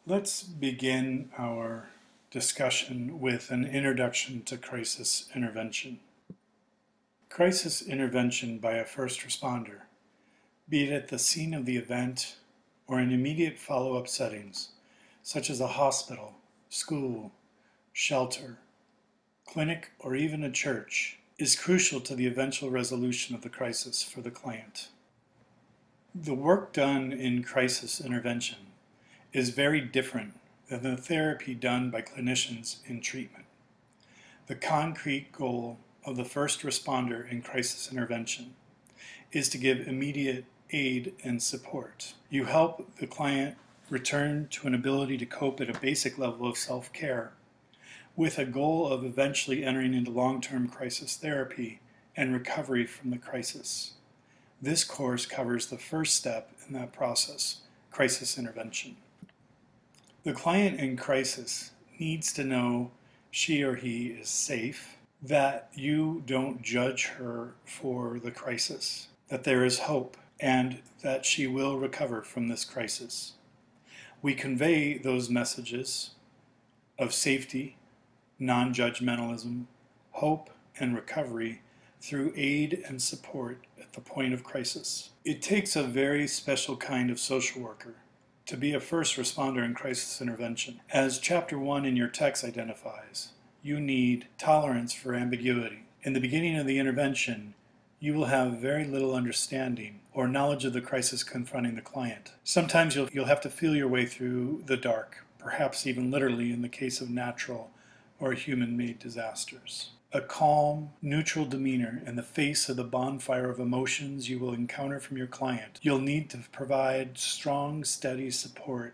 Let's begin our discussion with an introduction to crisis intervention. Crisis intervention by a first responder, be it at the scene of the event or in immediate follow-up settings, such as a hospital, school, shelter, clinic, or even a church, is crucial to the eventual resolution of the crisis for the client. The work done in crisis intervention is very different than the therapy done by clinicians in treatment. The concrete goal of the first responder in crisis intervention is to give immediate aid and support. You help the client return to an ability to cope at a basic level of self-care with a goal of eventually entering into long-term crisis therapy and recovery from the crisis. This course covers the first step in that process, crisis intervention. The client in crisis needs to know she or he is safe, that you don't judge her for the crisis, that there is hope, and that she will recover from this crisis. We convey those messages of safety, non-judgmentalism, hope, and recovery through aid and support at the point of crisis. It takes a very special kind of social worker to be a first responder in crisis intervention. As Chapter 1 in your text identifies, you need tolerance for ambiguity. In the beginning of the intervention, you will have very little understanding or knowledge of the crisis confronting the client. Sometimes you'll have to feel your way through the dark, perhaps even literally in the case of natural or human-made disasters. A calm, neutral demeanor in the face of the bonfire of emotions you will encounter from your client. You'll need to provide strong, steady support,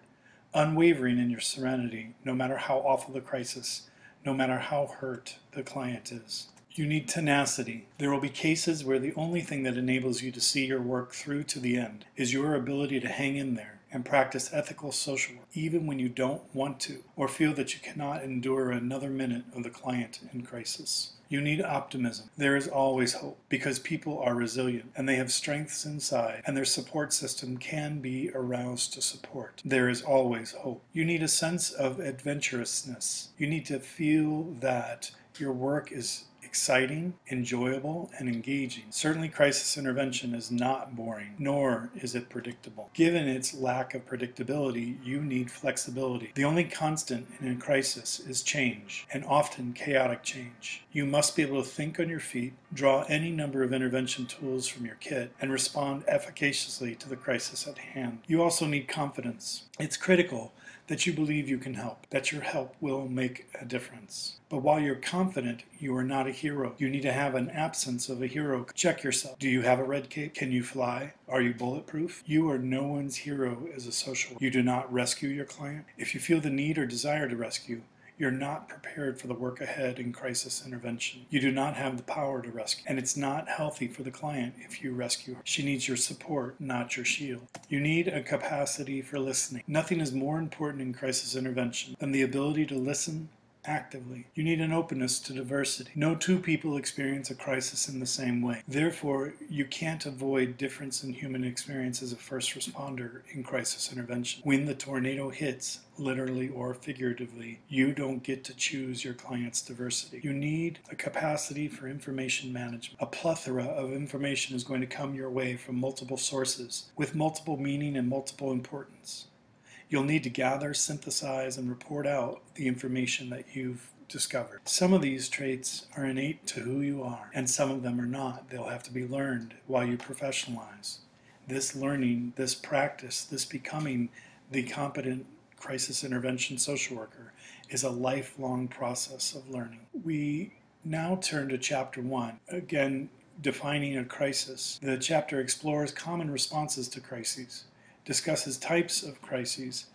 unwavering in your serenity, no matter how awful the crisis, no matter how hurt the client is. You need tenacity. There will be cases where the only thing that enables you to see your work through to the end is your ability to hang in there and practice ethical social work, even when you don't want to or feel that you cannot endure another minute of the client in crisis. You need optimism. There is always hope because people are resilient and they have strengths inside and their support system can be aroused to support. There is always hope. You need a sense of adventurousness. You need to feel that your work is exciting, enjoyable, and engaging. Certainly crisis intervention is not boring, nor is it predictable. Given its lack of predictability, you need flexibility. The only constant in a crisis is change, and often chaotic change. You must be able to think on your feet, draw any number of intervention tools from your kit, and respond efficaciously to the crisis at hand. You also need confidence. It's critical that you believe you can help, that your help will make a difference. But while you're confident, you are not a hero. You need to have an absence of a hero. Check yourself. Do you have a red cape? Can you fly? Are you bulletproof? You are no one's hero as a social worker. You do not rescue your client. If you feel the need or desire to rescue, you're not prepared for the work ahead in crisis intervention. You do not have the power to rescue, and it's not healthy for the client if you rescue her. She needs your support, not your shield. You need a capacity for listening. Nothing is more important in crisis intervention than the ability to listen actively. You need an openness to diversity. No two people experience a crisis in the same way. Therefore, you can't avoid difference in human experience as a first responder in crisis intervention. When the tornado hits, literally or figuratively, you don't get to choose your client's diversity. You need a capacity for information management. A plethora of information is going to come your way from multiple sources with multiple meaning and multiple importance. You'll need to gather, synthesize, and report out the information that you've discovered. Some of these traits are innate to who you are, and some of them are not. They'll have to be learned while you professionalize. This learning, this practice, this becoming the competent crisis intervention social worker is a lifelong process of learning. We now turn to Chapter 1, again defining a crisis. The chapter explores common responses to crises, discusses types of crises,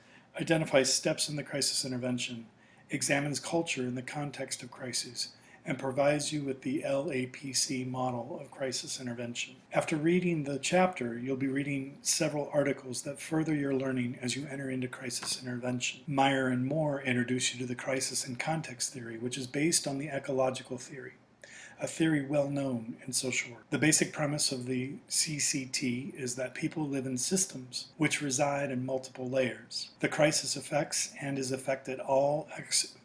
identifies steps in the crisis intervention, examines culture in the context of crises, and provides you with the LAPC model of crisis intervention. After reading the chapter, you'll be reading several articles that further your learning as you enter into crisis intervention. Meyer and Moore introduce you to the crisis and context theory, which is based on the ecological theory. a theory well known in social work. The basic premise of the CCT is that people live in systems which reside in multiple layers. The crisis affects and is affected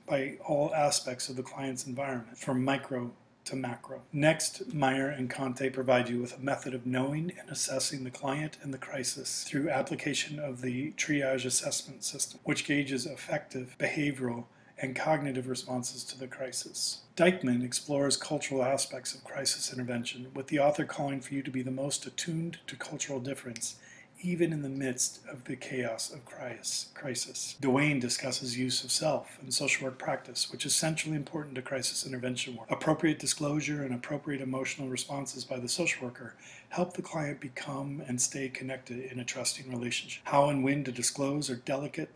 by all aspects of the client's environment, from micro to macro. Next, Meyer and Conte provide you with a method of knowing and assessing the client and the crisis through application of the triage assessment system, which gauges affective, behavioral, and cognitive responses to the crisis. Dykman explores cultural aspects of crisis intervention, with the author calling for you to be the most attuned to cultural difference, even in the midst of the chaos of crisis. Duane discusses use of self in social work practice, which is centrally important to crisis intervention work. Appropriate disclosure and appropriate emotional responses by the social worker help the client become and stay connected in a trusting relationship. How and when to disclose are delicate,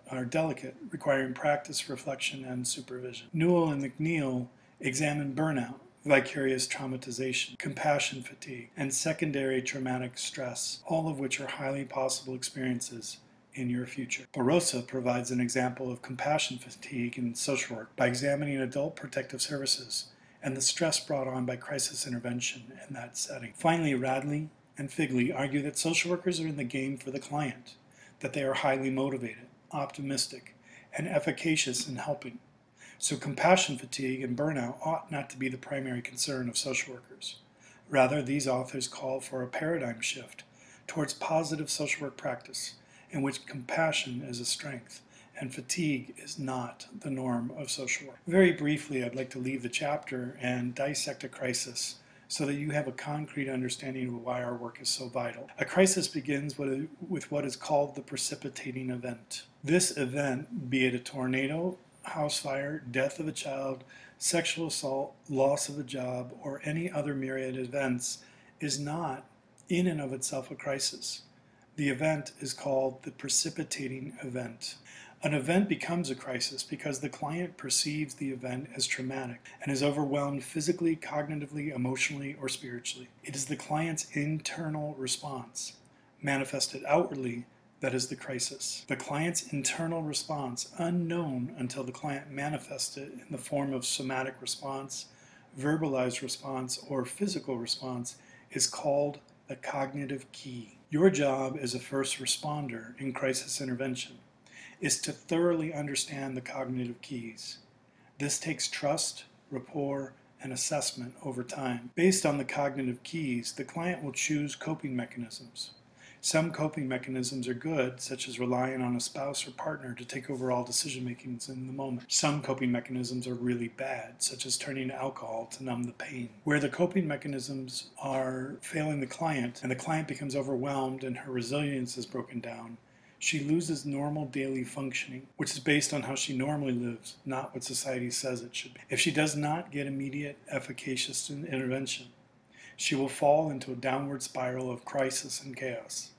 requiring practice, reflection, and supervision. Newell and McNeil examine burnout, vicarious traumatization, compassion fatigue, and secondary traumatic stress, all of which are highly possible experiences in your future. Barossa provides an example of compassion fatigue in social work by examining adult protective services and the stress brought on by crisis intervention in that setting. Finally, Radley and Figley argue that social workers are in the game for the client, that they are highly motivated, optimistic, and efficacious in helping. So compassion fatigue and burnout ought not to be the primary concern of social workers. Rather, these authors call for a paradigm shift towards positive social work practice in which compassion is a strength and fatigue is not the norm of social work. Very briefly, I'd like to leave the chapter and dissect a crisis so that you have a concrete understanding of why our work is so vital. A crisis begins with what is called the precipitating event. This event, be it a tornado, house fire, death of a child, sexual assault, loss of a job, or any other myriad of events, is not in and of itself a crisis. The event is called the precipitating event. An event becomes a crisis because the client perceives the event as traumatic and is overwhelmed physically, cognitively, emotionally, or spiritually. It is the client's internal response, manifested outwardly, that is the crisis. The client's internal response, unknown until the client manifests it in the form of somatic response, verbalized response, or physical response, is called the cognitive key. Your job as a first responder in crisis intervention is to thoroughly understand the cognitive keys. This takes trust, rapport, and assessment over time. Based on the cognitive keys, the client will choose coping mechanisms. Some coping mechanisms are good, such as relying on a spouse or partner to take over all decision-making in the moment. Some coping mechanisms are really bad, such as turning to alcohol to numb the pain. Where the coping mechanisms are failing the client, and the client becomes overwhelmed and her resilience is broken down, she loses normal daily functioning, which is based on how she normally lives, not what society says it should be. If she does not get immediate, efficacious intervention, she will fall into a downward spiral of crisis and chaos.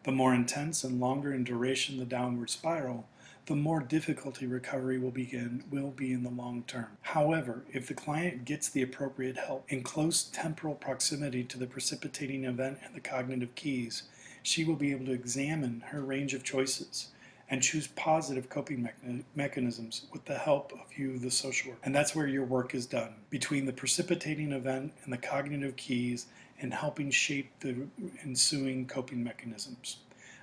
The more intense and longer in duration the downward spiral, the more difficulty recovery will be in the long term. However, if the client gets the appropriate help in close temporal proximity to the precipitating event and the cognitive keys, she will be able to examine her range of choices and choose positive coping mechanisms with the help of you, the social worker. And that's where your work is done, between the precipitating event and the cognitive keys and helping shape the ensuing coping mechanisms.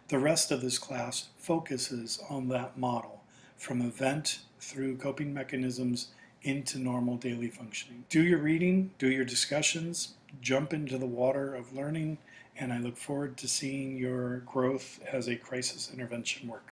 The rest of this class focuses on that model, from event through coping mechanisms into normal daily functioning. Do your reading, do your discussions, jump into the water of learning, and I look forward to seeing your growth as a crisis intervention worker.